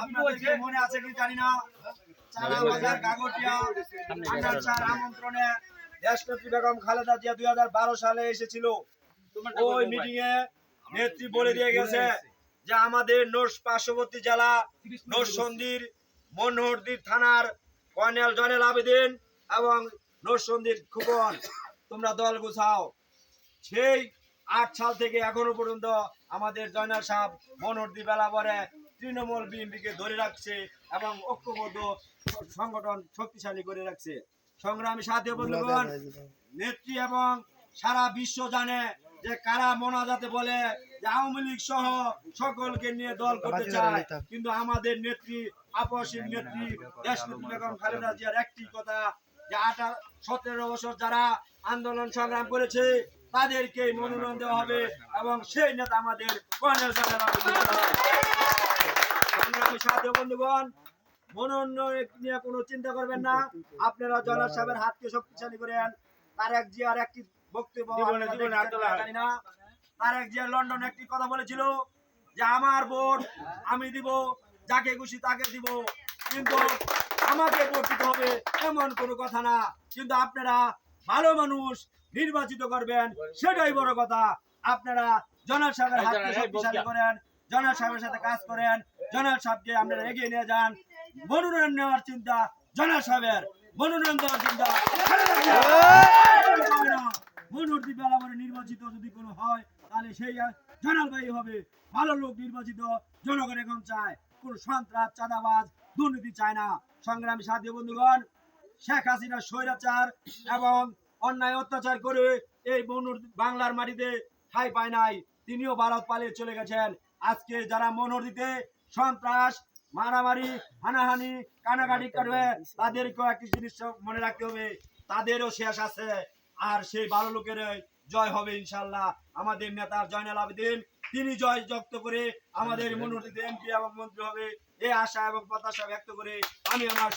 আপনাদের মনে আছে কি জানি না, চালা বাজার গাগটিয়া আন্ডারচার আমন্ত্রণে দেশনেত্রী বেগম খালেদা জিয়া 2012 সালে এসেছিল। ওই মিটিং এ নেত্রী বলে দিয়ে গেছে যে আমাদের পার্শ্ববর্তী জেলা নরসিংদীর মনোহরদী থানার কর্নেল জয়নাল আবেদিন এবং নরসিংদীর খুকন তোমরা দল গুছাও। সেই 8 সাল থেকে এখনো পর্যন্ত আমাদের জয়নাল সাহেব মনোহরদী বেলাবরে তৃণমূল বিএনপিকে ধরে রাখছে এবং ঐক্যবদ্ধ সংগঠন শক্তিশালী করে রাখছে। সংগ্রামী সাথী বন্ধুগণ, নেত্রী এবং সারা বিশ্ব জানে যে কারা মোনাজাতে বলে যে আওয়ামী লীগ সহ সকলকে নিয়ে দল করতে চায়, কিন্তু আমাদের নেত্রী আপসীন নেত্রী দেশনেত্রী বেগম খালেদা জিয়ার একটি কথা যে 17 বছর যারা আন্দোলন সংগ্রাম করেছে তাদেরকে মনোনয়ন দেওয়া হবে এবং সেই নেতা আমাদের কর্নেল জয়নাল আবেদিন। সংগ্রামী সাথী বন্ধুগণ, মনোনয়ন নিয়ে কোনো চিন্তা করবেন না, আপনারা জয়নাল সাহেবের হাতকে শক্তিশালী করেন। তারেক জিয়ার একটি বক্তব্য জানি না, তারেক জিয়া লন্ডনে একটি কথা বলেছিল যে আমার ভোট আমি দিব, যাকে খুশি তাকে দিব, কিন্তু আমাকে ভোট দিতে হবে এমন কোনো কথা না। কিন্তু আপনারা ভালো মানুষ নির্বাচিত করবেন, সেটাই বড় কথা। আপনারা জয়নাল সাহেবের হাতকে শক্তিশালী করেন, জয়নাল সাহেবের সাথে কাজ করেন, জয়নাল সাহেবকে আপনারা এগিয়ে নিয়ে যান। মনোনয়ন নেওয়ার চিন্তা জয়নাল সাহেবের, মনোনয়ন দেওয়ার চিন্তা মনোহরদী বেলাবরে নির্বাচিত যদি কোনো হয় তাহলে সেই জয়নাল ভাই হবে। ভালো লোক নির্বাচিত জনগণ এখন চায়, কোন সন্ত্রাস চাঁদাবাজ দুর্নীতি চায় না। সংগ্রামী সাথী বন্ধুগণ, শেখ হাসিনা স্বৈরাচার এবং অন্যায় অত্যাচার করে এই বাংলার মাটিতে ঠাঁই পায় নাই, তিনিও ভারত পালিয়ে চলে গেছেন। আজকে যারা মনোহরদীতে সন্ত্রাস মারামারি হানাহানি কানাকাটি করবে তাদেরকেও একটি জিনিস মনে রাখতে হবে, তাদেরও শেষ আছে। আর সেই ভালো লোকের জয় হবে ইনশাল্লাহ। আমাদের নেতা জয়নাল আবেদিন তিনি জয় যুক্ত করে আমাদের মনোনীত এমপি এবং মন্ত্রী হবে এই আশা এবং প্রত্যাশা ব্যক্ত করে আমি আমার